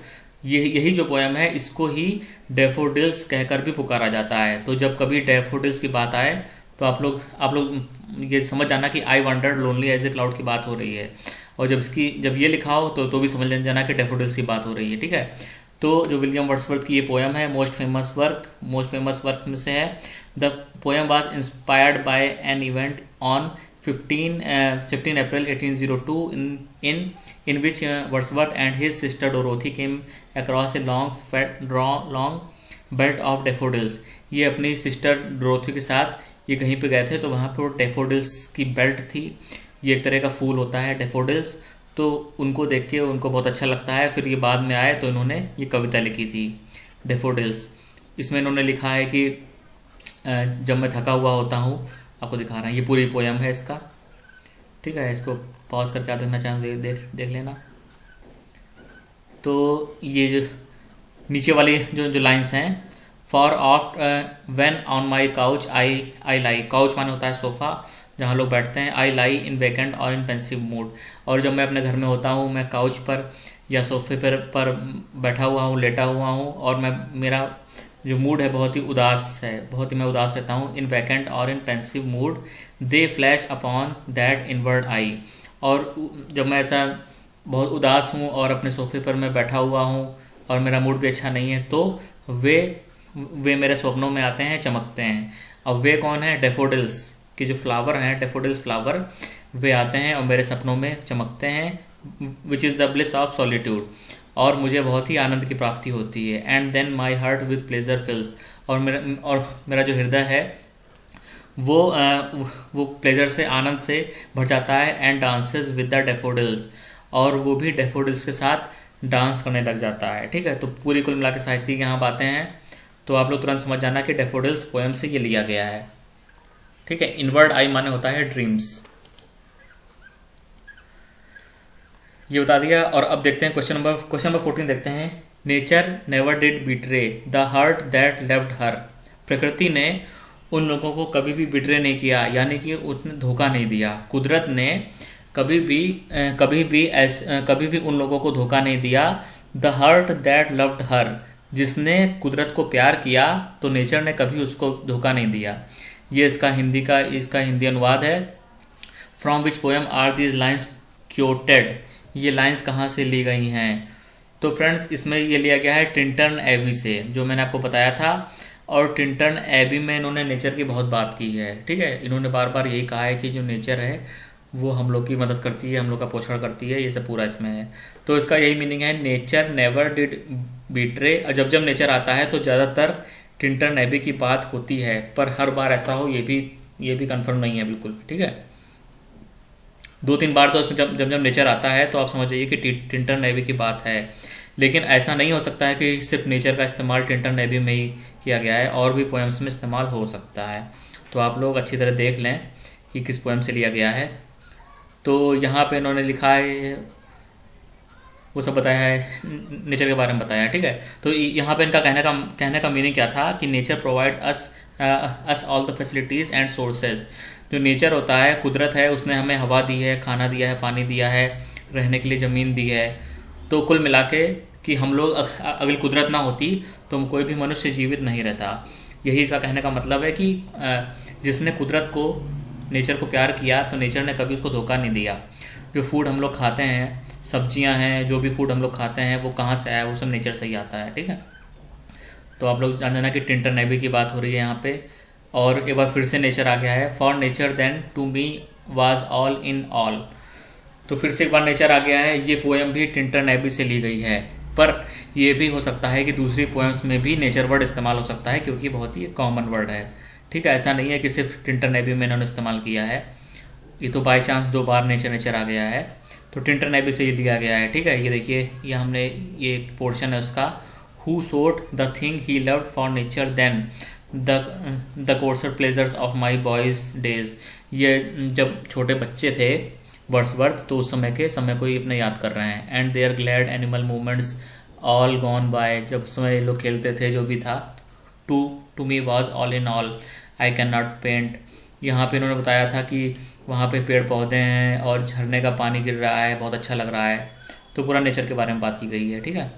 यही जो पोयम है इसको ही डेफोडिल्स कहकर भी पुकारा जाता है। तो जब कभी डेफोडिल्स की बात आए तो आप लोग ये समझ जाना कि I wandered lonely as a cloud की बात हो रही है, और जब ये लिखा हो तो भी समझ जाना कि डेफोडिल्स की बात हो रही है, ठीक है। तो जो विलियम वर्ड्सवर्थ की ये पोयम है मोस्ट फेमस वर्क में से है। The poem was inspired by an event on 15 April 1802 in which Wordsworth and his sister Dorothy came across a long belt of daffodils। ये अपनी सिस्टर डोरोथी के साथ ये कहीं पे गए थे तो वहाँ पर डेफोडिल्स की बेल्ट थी। ये एक तरह का फूल होता है डेफोडिल्स, तो उनको देख के उनको बहुत अच्छा लगता है। फिर ये बाद में आए तो इन्होंने ये कविता लिखी थी डेफोडिल्स। इसमें इन्होंने लिखा है कि जब मैं थका हुआ होता हूँ, आपको दिखा रहा है, ये पूरी पोयम है इसका, ठीक है। इसको पॉज करके आप देखना चाहें देख लेना। तो ये जो नीचे वाली जो लाइंस हैं, for oft when on my couch I lie, couch माने होता है सोफ़ा जहाँ लोग बैठते हैं, आई लाई इन vacant or in pensive mood, और जब मैं अपने घर में होता हूँ मैं काउच पर या सोफे पर बैठा हुआ हूँ, लेटा हुआ हूँ, और मेरा जो मूड है बहुत ही उदास है, बहुत ही मैं उदास रहता हूँ। In vacant or in pensive mood they flash upon that inward eye, और जब मैं ऐसा बहुत उदास हूँ और अपने सोफे पर मैं बैठा हुआ हूँ और मेरा मूड भी अच्छा नहीं है तो वे मेरे स्वप्नों में आते हैं, चमकते हैं। अब वे कौन है? डेफोडिल्स, के जो फ्लावर हैं, डेफोडिल्स फ्लावर, वे आते हैं और मेरे सपनों में चमकते हैं, which is the bliss of solitude, और मुझे बहुत ही आनंद की प्राप्ति होती है। And then my heart with pleasure fills, और मेरा जो हृदय है वो प्लेजर से, आनंद से भर जाता है। And dances with the daffodils, और वो भी डेफोडिल्स के साथ डांस करने लग जाता है। ठीक है, तो पूरी कुल मिला के साहित्य की यहाँ बातें हैं, तो आप लोग तुरंत समझ जाना कि डेफोडिल्स पोएम से ये लिया गया है। ठीक है, इनवर्ड आई माने होता है ड्रीम्स, ये बता दिया। और अब देखते हैं क्वेश्चन नंबर 14 देखते हैं। Nature never did betray the heart that left her, प्रकृति ने उन लोगों को कभी भी बिट्रे नहीं किया, यानी कि उसने धोखा नहीं दिया। कुदरत ने कभी भी उन लोगों को धोखा नहीं दिया। The heart that loved her, जिसने कुदरत को प्यार किया तो नेचर ने कभी उसको धोखा नहीं दिया। ये इसका हिंदी अनुवाद है। From which poem are these lines quoted, ये लाइन्स कहाँ से ली गई हैं? तो फ्रेंड्स, इसमें ये लिया गया है टिंटन एबी से, जो मैंने आपको बताया था। और टिंटन एबी में इन्होंने नेचर की बहुत बात की है। ठीक है, इन्होंने बार बार यही कहा है कि जो नेचर है वो हम लोग की मदद करती है, हम लोग का पोषण करती है, ये सब पूरा इसमें है। तो इसका यही मीनिंग है, नेचर नेवर डिड बिट्रे। जब जब नेचर आता है तो ज़्यादातर टिंटन एबी की बात होती है, पर हर बार ऐसा हो ये भी कंफर्म नहीं है बिल्कुल। ठीक है, 2-3 बार तो उसमें जब जब नेचर आता है तो आप समझ जाइए कि टिंटन नेवी की बात है। लेकिन ऐसा नहीं हो सकता है कि सिर्फ नेचर का इस्तेमाल टिंटन नेवी में ही किया गया है, और भी पोएम्स में इस्तेमाल हो सकता है। तो आप लोग अच्छी तरह देख लें कि किस पोएम से लिया गया है। तो यहाँ पे इन्होंने लिखा है, वो सब बताया है, नेचर के बारे में बताया है। ठीक है, तो यहाँ पे इनका कहने का मीनिंग क्या था कि nature provides us all the facilities and sources. जो नेचर होता है, कुदरत है, उसने हमें हवा दी है, खाना दिया है, पानी दिया है, रहने के लिए ज़मीन दी है। तो कुल मिला के कि हम लोग, अगर कुदरत ना होती तो कोई भी मनुष्य जीवित नहीं रहता। यही इसका कहने का मतलब है कि जिसने कुदरत को, नेचर को प्यार किया तो नेचर ने कभी उसको धोखा नहीं दिया। जो फूड हम लोग खाते हैं, सब्जियां हैं, जो भी फूड हम लोग खाते हैं, वो कहाँ से आया, वो सब नेचर से ही आता है। ठीक है, तो आप लोग जान देना कि टिंटन नेवी की बात हो रही है यहाँ पे। और एक बार फिर से नेचर आ गया है। For nature then to me was all in all, तो फिर से एक बार नेचर आ गया है। ये पोएम भी टिंटन नेवी से ली गई है, पर यह भी हो सकता है कि दूसरी पोएम्स में भी नेचर वर्ड इस्तेमाल हो सकता है, क्योंकि बहुत ही कॉमन वर्ड है। ठीक है, ऐसा नहीं है कि सिर्फ टिंटन नेवी में इन्होंने इस्तेमाल किया है। ये तो बाई चांस 2 बार नेचर आ गया है, तो टिंटन नेवी से ये लिया गया है। ठीक है, ये देखिए, ये पोर्शन है उसका। Who sought the thing he loved for nature then the coarser pleasures of my boys days. ये जब छोटे बच्चे थे, वर्ड्सवर्थ, तो उस समय को ही अपने याद कर रहे हैं। And their glad animal movements all gone by, जब उस समय लोग खेलते थे, जो भी था। To me was all in all, I can not paint. यहाँ पे इन्होंने बताया था कि वहाँ पे पेड़ पौधे हैं और झरने का पानी गिर रहा है, बहुत अच्छा लग रहा है। तो पूरा नेचर के बारे में बात की गई है। ठीक है,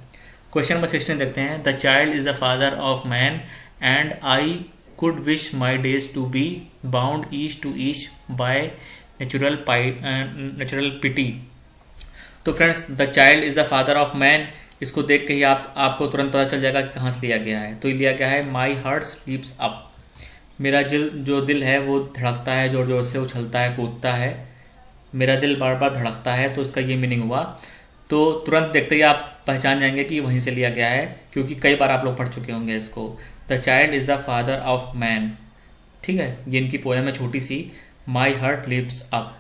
क्वेश्चन नंबर 16 देखते हैं। The child is the father of man and I could wish my days to be bound each to each by natural piety. तो friends, the child is the father of man, इसको देख के ही आपको तुरंत पता चल जाएगा कि कहाँ से लिया गया है। तो ये लिया गया है माई हार्ट स्लीप्स अप, मेरा जो दिल है वो धड़कता है, जोर जोर से उछलता है, कूदता है। मेरा दिल बार बार धड़कता है, तो इसका ये मीनिंग हुआ। तो तुरंत देखते ही आप पहचान जाएंगे कि वहीं से लिया गया है, क्योंकि कई बार आप लोग पढ़ चुके होंगे इसको। The child is the father of man. ठीक है, ये इनकी पोएम है छोटी सी। My heart leaps up,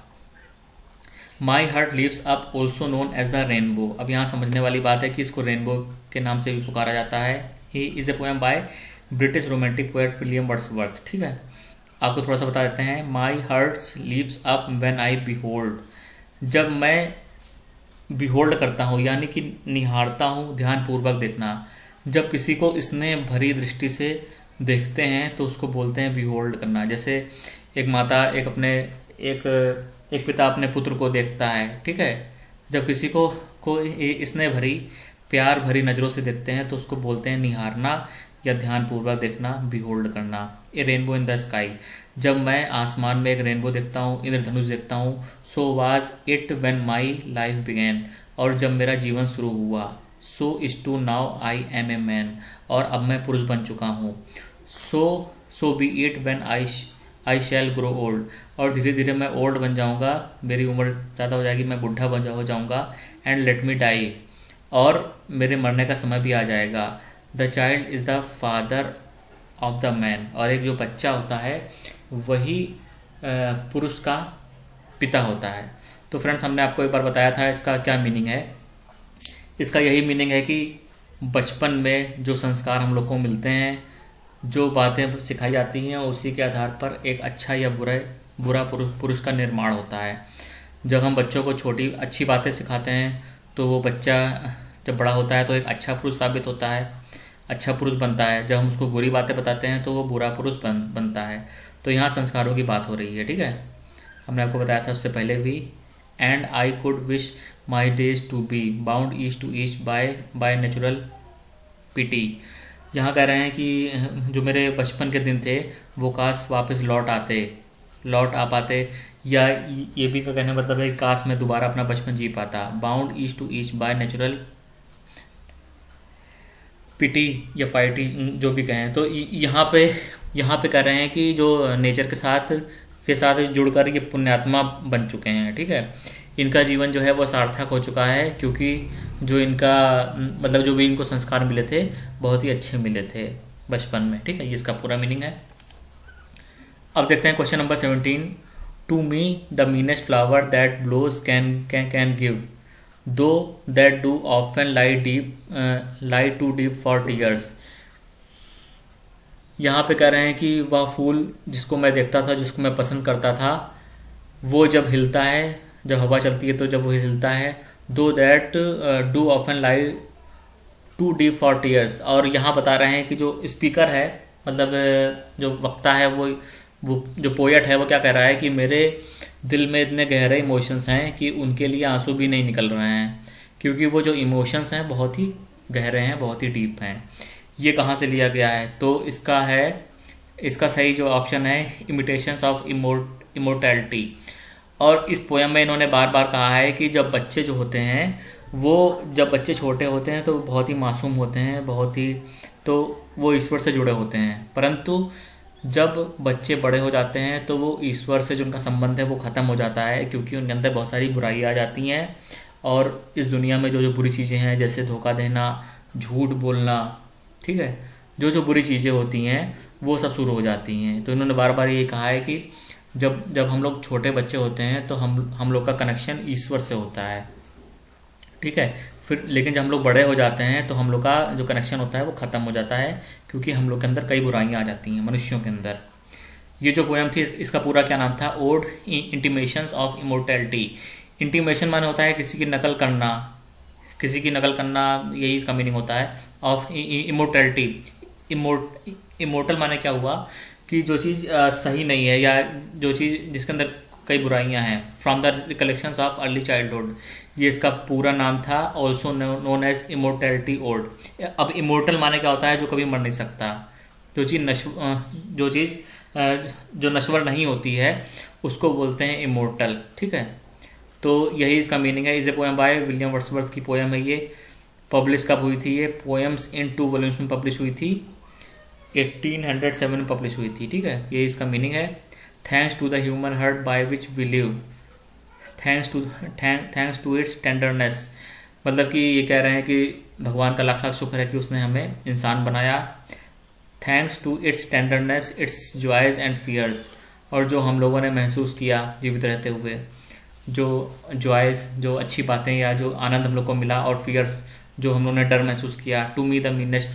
my heart leaps up also known as the rainbow. अब यहाँ समझने वाली बात है कि इसको रेनबो के नाम से भी पुकारा जाता है। He is a poem by British romantic poet William Wordsworth. ठीक है, आपको थोड़ा सा बता देते हैं। My heart leaves up when I behold, जब मैं बिहोल्ड करता हूँ, यानी कि निहारता हूँ, ध्यानपूर्वक देखना। जब किसी को स्नेह भरी दृष्टि से देखते हैं तो उसको बोलते हैं बिहोल्ड करना। जैसे एक माता एक पिता अपने पुत्र को देखता है। ठीक है, जब किसी को स्नेह भरी, प्यार भरी नज़रों से देखते हैं तो उसको बोलते हैं निहारना या ध्यानपूर्वक देखना, बिहोल्ड करना। ए रेनबो इन द स्काई, जब मैं आसमान में एक रेनबो देखता हूँ, इंद्रधनुष देखता हूँ। So was it when my life began, और जब मेरा जीवन शुरू हुआ। So is to now I am a man, और अब मैं पुरुष बन चुका हूँ। So be it when I shall grow old, और धीरे धीरे मैं ओल्ड बन जाऊँगा, मेरी उम्र ज़्यादा हो जाएगी, मैं बुढ़ा हो जाऊँगा। एंड लेट मी डाई, और मेरे मरने का समय भी आ जाएगा। The child is the father of the man, और एक जो बच्चा होता है वही पुरुष का पिता होता है। तो फ्रेंड्स, हमने आपको एक बार बताया था इसका क्या मीनिंग है। इसका यही मीनिंग है कि बचपन में जो संस्कार हम लोग को मिलते हैं, जो बातें सिखाई जाती हैं, उसी के आधार पर एक अच्छा या बुरा पुरुष का निर्माण होता है। जब हम बच्चों को छोटी अच्छी बातें सिखाते हैं तो वो बच्चा जब बड़ा होता है तो एक अच्छा पुरुष साबित होता है, अच्छा पुरुष बनता है। जब हम उसको बुरी बातें बताते हैं तो वो बुरा पुरुष बनता है। तो यहाँ संस्कारों की बात हो रही है, ठीक है। हमने आपको बताया था उससे पहले भी। And I could wish my days to be bound each to each by natural piety. यहाँ कह रहे हैं कि जो मेरे बचपन के दिन थे वो काश वापस लौट आ पाते, या ये भी का कहने का मतलब है कि काश मैं दोबारा अपना बचपन जी पाता। Bound each to each by natural piety या पाइटी, जो भी कहें। तो यहाँ पे कह रहे हैं कि जो नेचर के साथ जुड़कर ये पुण्यात्मा बन चुके हैं, ठीक है। इनका जीवन जो है वो सार्थक हो चुका है, क्योंकि जो इनका मतलब जो भी इनको संस्कार मिले थे बहुत ही अच्छे मिले थे बचपन में, ठीक है। ये इसका पूरा मीनिंग है। अब देखते हैं question number 17। To me the meanest flower that blows can give, though that do often lie too deep for tears. यहाँ पे कह रहे हैं कि वह फूल जिसको मैं देखता था, जिसको मैं पसंद करता था, वो जब हिलता है, जब हवा चलती है तो जब वो हिलता है, thoughts that do often lie too deep for tears. और यहाँ बता रहे हैं कि जो स्पीकर है, मतलब जो वक्ता है, वो जो पोएट है, वो क्या कह रहा है कि मेरे दिल में इतने गहरे इमोशंस हैं कि उनके लिए आंसू भी नहीं निकल रहे हैं, क्योंकि वो जो इमोशंस हैं बहुत ही गहरे हैं, बहुत ही डीप हैं। ये कहाँ से लिया गया है? तो इसका सही जो ऑप्शन है इमिटेशंस ऑफ इमोर्टैलिटी। और इस पोएम में इन्होंने बार बार कहा है कि जब बच्चे जो होते हैं जब बच्चे छोटे होते हैं तो बहुत ही मासूम होते हैं, तो वो ईश्वर से जुड़े होते हैं। परंतु जब बच्चे बड़े हो जाते हैं तो वो ईश्वर से जो उनका संबंध है वो ख़त्म हो जाता है, क्योंकि उनके अंदर बहुत सारी बुराइयाँ आ जाती हैं। और इस दुनिया में जो बुरी चीज़ें हैं, जैसे धोखा देना, झूठ बोलना, ठीक है, जो बुरी चीज़ें होती हैं वो सब शुरू हो जाती हैं। तो इन्होंने बार बार ये कहा है कि जब हम लोग छोटे बच्चे होते हैं तो हम लोग का कनेक्शन ईश्वर से होता है, ठीक है। फिर लेकिन जब हम लोग बड़े हो जाते हैं तो हम लोग का जो कनेक्शन होता है वो ख़त्म हो जाता है, क्योंकि हम लोग के अंदर कई बुराइयाँ आ जाती हैं मनुष्यों के अंदर। ये जो पोएम थी इसका पूरा क्या नाम था? Ode intimations of immortality. Intimation माने होता है किसी की नकल करना, यही इसका मीनिंग होता है। ऑफ इमोर्टैलिटी, इमोर्टल माने क्या हुआ कि जो चीज़ सही नहीं है, या जो चीज़ जिसके अंदर कई बुराइयां हैं। From the recollections of early childhood, ये इसका पूरा नाम था। Also known as immortality ode. अब इमोर्टल माने क्या होता है? जो कभी मर नहीं सकता, जो चीज़ जो नश्वर नहीं होती है उसको बोलते हैं इमोर्टल, ठीक है। तो यही इसका मीनिंग है। इस पोएम बाय विलियम वर्ड्सवर्थ की पोएम है ये। पब्लिश कब हुई थी? ये पोएम्स इन 2 वॉल्यूम्स में पब्लिश हुई थी, 1807 में पब्लिश हुई थी, ठीक है। ये इसका मीनिंग है। Thanks to the human heart by which we live, thanks to its tenderness. मतलब कि ये कह रहे हैं कि भगवान का लाख लाख शुक्र है कि उसने हमें इंसान बनाया। Thanks to its tenderness, its joys and fears. और जो हम लोगों ने महसूस किया जीवित रहते हुए, जो जॉयज़, जो अच्छी बातें या जो आनंद हम लोग को मिला, और फियर्स, जो हम लोगों ने डर महसूस किया। To me the meanest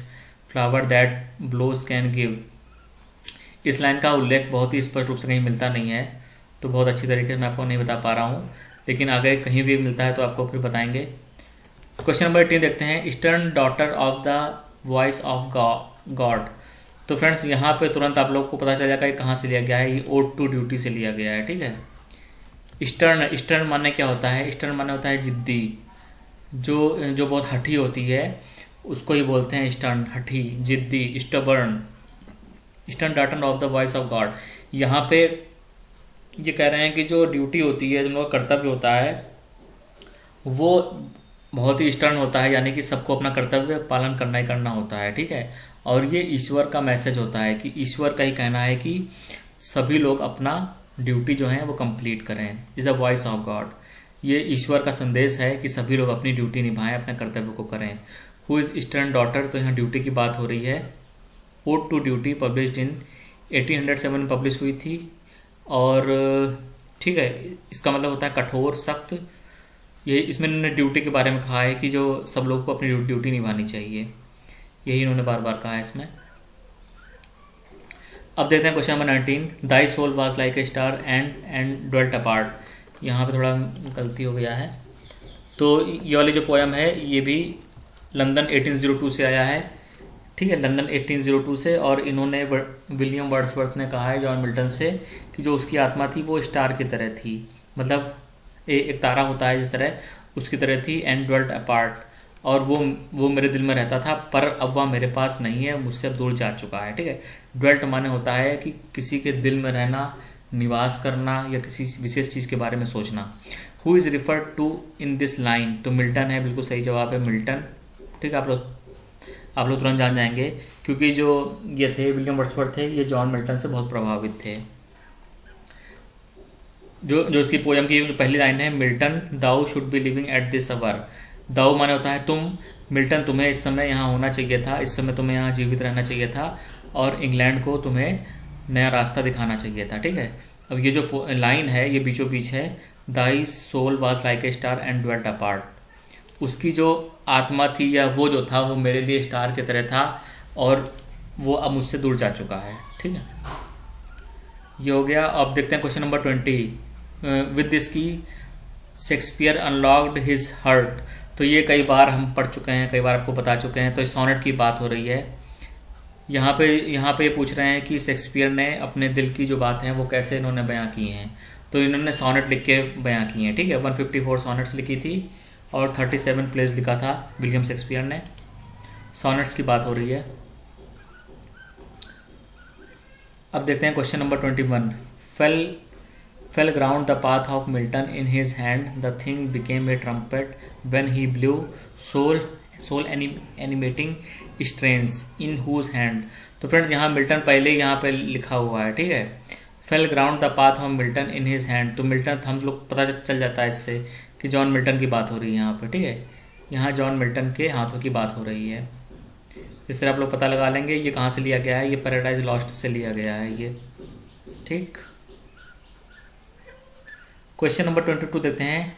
flower that blows can give. इस लाइन का उल्लेख बहुत ही स्पष्ट रूप से कहीं मिलता नहीं है, तो बहुत अच्छी तरीके से मैं आपको नहीं बता पा रहा हूँ, लेकिन आगे कहीं भी मिलता है तो आपको फिर बताएंगे। क्वेश्चन नंबर 18 देखते हैं। Eastern daughter of the voice of God. तो फ्रेंड्स, यहाँ पे तुरंत आप लोग को पता चल जाएगा कि कहाँ से लिया गया है। ये ओड टू ड्यूटी से लिया गया है, ठीक है। ईस्टर्न माने क्या होता है? ईस्टर्न माने होता है जिद्दी, जो बहुत हठी होती है उसको ही बोलते हैं ईस्टर्न, हठी, जिद्दी, stubborn. Eastern daughter of the voice of God. यहाँ पे ये कह रहे हैं कि जो ड्यूटी होती है, जो कर्तव्य होता है, वो बहुत ही ईस्टर्न होता है, यानी कि सबको अपना कर्तव्य पालन करना ही करना होता है, ठीक है। और ये ईश्वर का मैसेज होता है कि ईश्वर का ही कहना है कि सभी लोग अपना ड्यूटी जो है वो कंप्लीट करें। Is a voice of God, ये ईश्वर का संदेश है कि सभी लोग अपनी ड्यूटी निभाएं, अपने कर्तव्य को करें। हु इज़ ईस्टर्न डॉटर, तो यहाँ ड्यूटी की बात हो रही है। Ode to duty published in 1807 में पब्लिश हुई थी। और ठीक है, इसका मतलब होता है कठोर, सख्त। ये इसमें इन्होंने ड्यूटी के बारे में कहा है कि जो सब लोगों को अपनी ड्यूटी निभानी चाहिए, यही इन्होंने बार बार कहा है इसमें। अब देखते हैं question number 19। Thy soul was like a star and dwelt apart. यहाँ पे थोड़ा गलती हो गया है। तो ये वाली जो पोएम है ये भी लंदन 1802 से आया है। ठीक है, लंदन 1802 से। और इन्होंने विलियम वर्ड्सवर्थ ने कहा है जॉन मिल्टन से कि जो उसकी आत्मा थी वो स्टार की तरह थी, मतलब एक तारा होता है जिस तरह, उसकी तरह थी। एंड ड्वेल्ट अपार्ट, और वो मेरे दिल में रहता था, पर अब वह मेरे पास नहीं है, मुझसे दूर जा चुका है। ठीक है, ड्वेल्ट माने होता है कि किसी के दिल में रहना, निवास करना, या किसी विशेष चीज़ के बारे में सोचना। Who is referred to in this line, तो मिल्टन है, बिल्कुल सही जवाब है मिल्टन। ठीक है, आप लोग तुरंत जान जाएंगे क्योंकि जो ये थे विलियम वर्ड्सवर्थ थे, ये जॉन मिल्टन से बहुत प्रभावित थे। जो इसकी पोएम की पहली लाइन है, Milton thou should be living at this hour. Thou माने होता है तुम, मिल्टन तुम्हें इस समय यहाँ होना चाहिए था, इस समय तुम्हें यहाँ जीवित रहना चाहिए था, और इंग्लैंड को तुम्हें नया रास्ता दिखाना चाहिए था। ठीक है, अब ये जो लाइन है ये बीचों बीच है, thy soul was like a star and dwelt apart. उसकी जो आत्मा थी या वो जो था वो मेरे लिए स्टार की तरह था, और वो अब मुझसे दूर जा चुका है। ठीक है, ये हो गया। अब देखते हैं क्वेश्चन नंबर 20। विद दिस की शेक्सपियर अनलॉक्ड हिज हर्ट। तो ये कई बार हम पढ़ चुके हैं, कई बार आपको बता चुके हैं। तो इस सोनेट की बात हो रही है। यहाँ पे ये पूछ रहे हैं कि शेक्सपियर ने अपने दिल की जो बात है वो कैसे इन्होंने बयां की हैं। तो इन्होंने सोनेट लिख के बयां की हैं। ठीक है, 154 सोनेट्स लिखी थी और 37 प्लेस लिखा था विलियम शेक्सपियर ने। सोनेट्स की बात हो रही है। अब देखते हैं question number 21। Fell ground the path of Milton in his hand, the thing became a trumpet when he blew, soul animating strains in whose hand. तो फ्रेंड्स यहाँ मिल्टन पहले ही यहाँ पे लिखा हुआ है। ठीक है, fell ground the path of Milton in his hand. तो मिल्टन हम लोग पता चल जाता है इससे कि जॉन मिल्टन की बात हो रही है यहाँ पे। ठीक है, यहाँ जॉन मिल्टन के हाथों की बात हो रही है। इस तरह आप लोग पता लगा लेंगे ये कहाँ से लिया गया है। ये पैराडाइज लॉस्ट से लिया गया है ये। ठीक, क्वेश्चन नंबर 22 देखते हैं।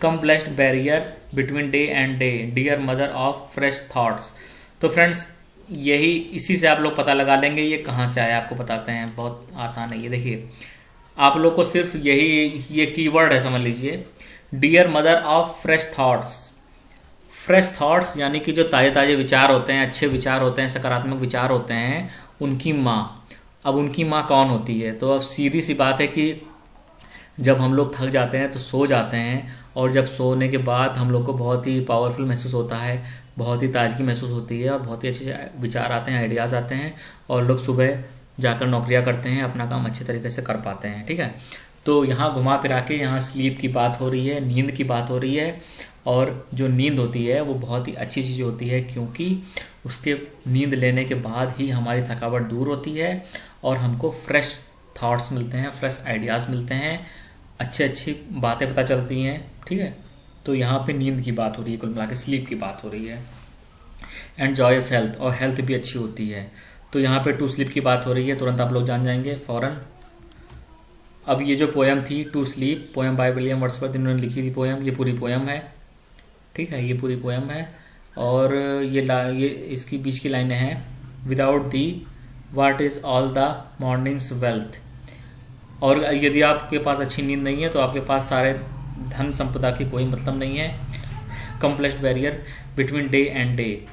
Come blessed barrier between day and day, dear mother of fresh thoughts. तो फ्रेंड्स यही इसी से आप लोग पता लगा लेंगे ये कहाँ से आया। आपको बताते हैं, बहुत आसान है ये। देखिए आप लोग को सिर्फ यही ये कीवर्ड है, समझ लीजिए, dear mother of fresh thoughts. Fresh thoughts यानी कि जो ताज़े ताज़े विचार होते हैं, अच्छे विचार होते हैं, सकारात्मक विचार होते हैं, उनकी माँ। अब उनकी माँ कौन होती है? तो अब सीधी सी बात है कि जब हम लोग थक जाते हैं तो सो जाते हैं, और जब सोने के बाद हम लोग को बहुत ही पावरफुल महसूस होता है, बहुत ही ताजगी महसूस होती है, और बहुत ही अच्छे विचार आते हैं, आइडियाज़ आते हैं, और लोग सुबह जाकर नौकरियां करते हैं, अपना काम अच्छे तरीके से कर पाते हैं। ठीक है, तो यहाँ घुमा फिरा के यहाँ स्लीप की बात हो रही है, नींद की बात हो रही है। और जो नींद होती है वो बहुत ही अच्छी चीज़ होती है, क्योंकि उसके नींद लेने के बाद ही हमारी थकावट दूर होती है और हमको फ्रेश थॉट्स मिलते हैं, फ्रेश आइडियाज़ मिलते हैं, अच्छी बातें पता चलती हैं। ठीक है, तो यहाँ पे नींद की बात हो रही है, कुल मिला के स्लीप की बात हो रही है। एंड जॉयस हेल्थ, और हेल्थ भी अच्छी होती है। तो यहाँ पे टू स्लीप की बात हो रही है, तुरंत आप लोग जान जाएंगे फ़ौरन। अब ये जो पोएम थी to sleep, poem by William Wordsworth, इन्होंने लिखी थी पोएम, ये पूरी पोएम है। ठीक है, ये पूरी पोएम है। और ये इसकी बीच की लाइनें हैं, without the what is all the mornings wealth. और यदि आपके पास अच्छी नींद नहीं है तो आपके पास सारे धन संपदा की कोई मतलब नहीं है। Complex barrier between day and day,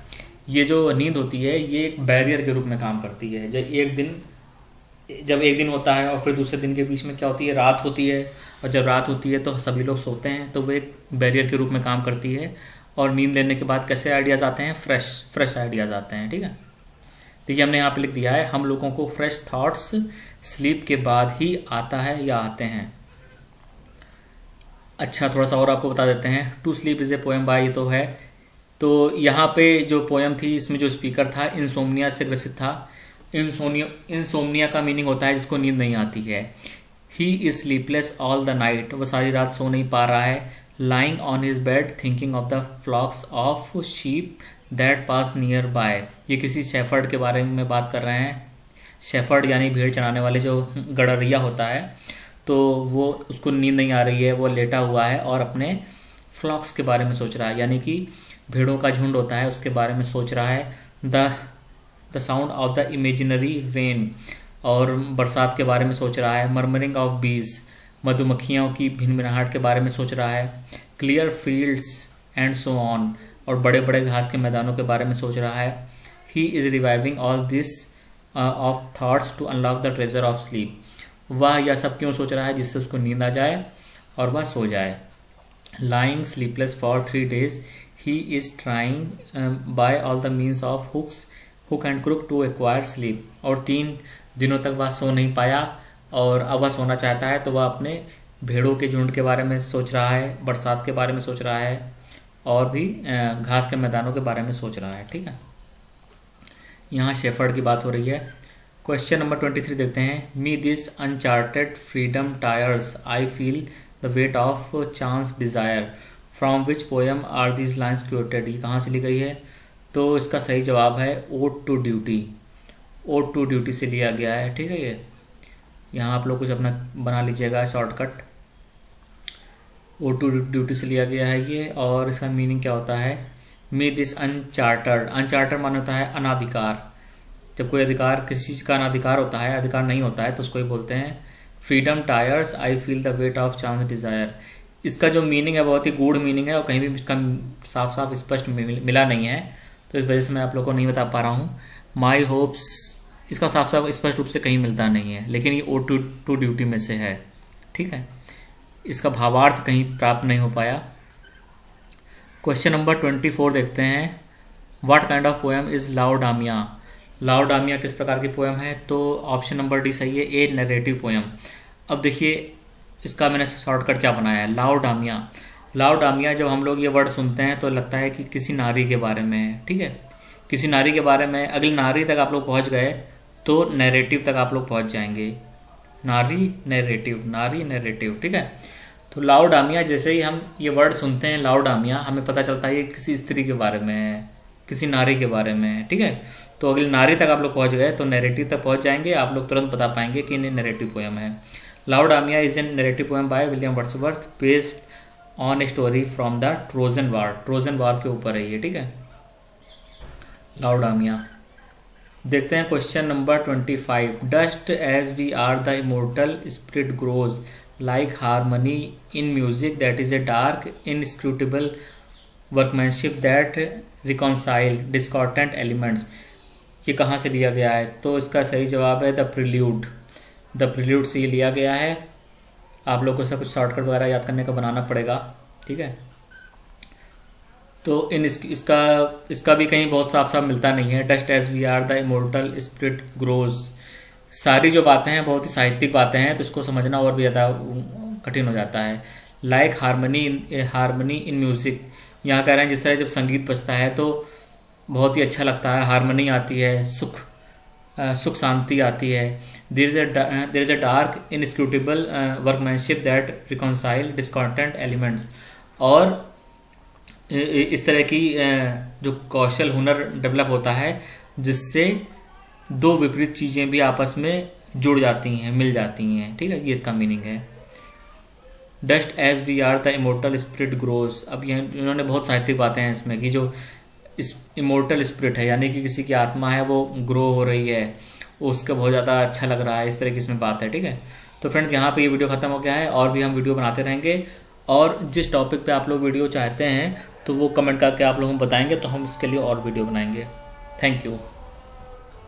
ये जो नींद होती है ये एक बैरियर के रूप में काम करती है। जब एक दिन होता है और फिर दूसरे दिन के बीच में क्या होती है, रात होती है, और जब रात होती है तो सभी लोग सोते हैं, तो वो एक बैरियर के रूप में काम करती है। और नींद लेने के बाद कैसे आइडियाज़ आते हैं, फ्रेश आइडियाज़ आते हैं। ठीक है, देखिए हमने यहाँ पे लिख दिया है, हम लोगों को फ्रेश थॉट्स स्लीप के बाद ही आता है या आते हैं। अच्छा, थोड़ा सा और आपको बता देते हैं। To sleep is a poem by, ये तो है। तो यहाँ पे जो पोएम थी इसमें जो स्पीकर था इंसोम्निया से ग्रसित था। इंसोम्निया का मीनिंग होता है जिसको नींद नहीं आती है। He is sleepless all the night, वो सारी रात सो नहीं पा रहा है। Lying on his bed thinking of the flocks of sheep that pass near by, ये किसी शेफर्ड के बारे में बात कर रहे हैं। शेफर्ड यानी भेड़ चराने वाले, जो गडरिया होता है, तो वो उसको नींद नहीं आ रही है, वो लेटा हुआ है और अपने फ्लॉक्स के बारे में सोच रहा है, यानी कि भेड़ों का झुंड होता है उसके बारे में सोच रहा है। The sound of the imaginary rain, और बरसात के बारे में सोच रहा है। मर्मरिंग ऑफ बीज, मधुमक्खियों की भिनभिनाहट के बारे में सोच रहा है। Clear fields and so on, और बड़े बड़े घास के मैदानों के बारे में सोच रहा है। He is reviving all this of thoughts to unlock the treasure of sleep, वह यह सब क्यों सोच रहा है, जिससे उसको नींद आ जाए और वह सो जाए। Lying sleepless for 3 days, he is trying by all the means of hook and crook to acquire sleep, और 3 दिनों तक वह सो नहीं पाया और अब वह सोना चाहता है, तो वह अपने भेड़ों के झुंड के बारे में सोच रहा है, बरसात के बारे में सोच रहा है, और भी घास के मैदानों के बारे में सोच रहा है। ठीक है, यहाँ शेफर्ड की बात हो रही है। क्वेश्चन नंबर 23 देखते हैं। Me this unchartered freedom tires, I feel the weight of chance desire, from which poem are these lines quoted, ये कहाँ से ली गई है? तो इसका सही जवाब है ode to duty. Ode to duty से लिया गया है। ठीक है, ये यहाँ आप लोग कुछ अपना बना लीजिएगा शॉर्टकट। ओड टू ड्यूटी से लिया गया है ये, और इसका मीनिंग क्या होता है? मे दिस अनचार्टर्ड, अनचार्टर्ड मान होता है अनाधिकार। जब कोई अधिकार, किसी चीज़ का अनाधिकार होता है, अधिकार नहीं होता है, तो उसको ही बोलते हैं। Freedom tires I feel the weight of chance desire, इसका जो मीनिंग है बहुत ही गूढ़ मीनिंग है और कहीं भी इसका साफ साफ स्पष्ट मिला नहीं है, तो इस वजह से मैं आप लोग को नहीं बता पा रहा हूँ। माई होप्स, इसका साफ साफ स्पष्ट रूप से कहीं मिलता नहीं है, लेकिन ये ओ टू ड्यूटी में से है। ठीक है, इसका भावार्थ कहीं प्राप्त नहीं हो पाया। क्वेश्चन नंबर 24 देखते हैं। What kind of poem is Laodamia, Laodamia किस प्रकार की पोएम है? तो ऑप्शन नंबर डी सही है, ए नरेटिव पोएम। अब देखिए इसका मैंने शॉर्टकट क्या बनाया है, लाओडामिया। लाओडामिया जब हम लोग ये वर्ड सुनते हैं तो लगता है कि किसी नारी के बारे में है। ठीक है, किसी नारी के बारे में, अगली नारी तक आप लोग पहुंच गए तो नैरेटिव तक आप लोग पहुंच जाएंगे। नारी नैरेटिव, नारी नैरेटिव। ठीक है, तो लाओडामिया जैसे ही हम ये वर्ड सुनते हैं लाओडामिया, हमें पता चलता है ये किसी स्त्री के बारे में है, किसी नारी के बारे में है। ठीक है, तो अगली नारी तक आप लोग पहुंच गए तो नैरेटिव तक पहुंच जाएंगे, आप लोग तुरंत बता पाएंगे कि इन्हें नैरेटिव पोएम है। Laodamia is an narrative poem by William Wordsworth based on a story from the Trojan war, Trojan war के ऊपर है ये। ठीक है, लाओडामिया। देखते हैं question number 25। Dust as we are the immortal spirit grows like harmony in music that is a dark inscrutable workmanship that reconcile discordant elements, ये कहाँ से लिया गया है? तो इसका सही जवाब है द प्रिल्यूड। द प्रिल्यूड से ये लिया गया है। आप लोग को इसका कुछ शॉर्टकट वगैरह याद करने का बनाना पड़ेगा। ठीक है, तो इसका भी कहीं बहुत साफ साफ मिलता नहीं है। Dust as we are the immortal spirit grows, सारी जो बातें हैं बहुत ही साहित्यिक बातें हैं, तो इसको समझना और भी ज़्यादा कठिन हो जाता है। लाइक हारमनी इन म्यूज़िक, यहाँ कह रहे हैं जिस तरह जब संगीत बजता है तो बहुत ही अच्छा लगता है, हारमनी आती है, सुख शांति आती है। There is a dark inscrutable workmanship that reconcile discordant elements, और इस तरह की जो कौशल हुनर डेवलप होता है जिससे दो विपरीत चीज़ें भी आपस में जुड़ जाती हैं, मिल जाती हैं। ठीक है, ये इसका मीनिंग है। Dust as we are the immortal spirit grows, अब ये इन्होंने बहुत साहित्यिक बातें हैं इसमें कि जो इस इमोर्टल स्पिरिट है यानी कि किसी की आत्मा है वो ग्रो हो रही है, उसका बहुत ज़्यादा अच्छा लग रहा है, इस तरह की इसमें बात है। ठीक है, तो फ्रेंड्स यहाँ पे ये वीडियो ख़त्म हो गया है, और भी हम वीडियो बनाते रहेंगे, और जिस टॉपिक पे आप लोग वीडियो चाहते हैं तो वो कमेंट करके आप लोगों को बताएंगे, तो हम इसके लिए और वीडियो बनाएंगे। Thank you.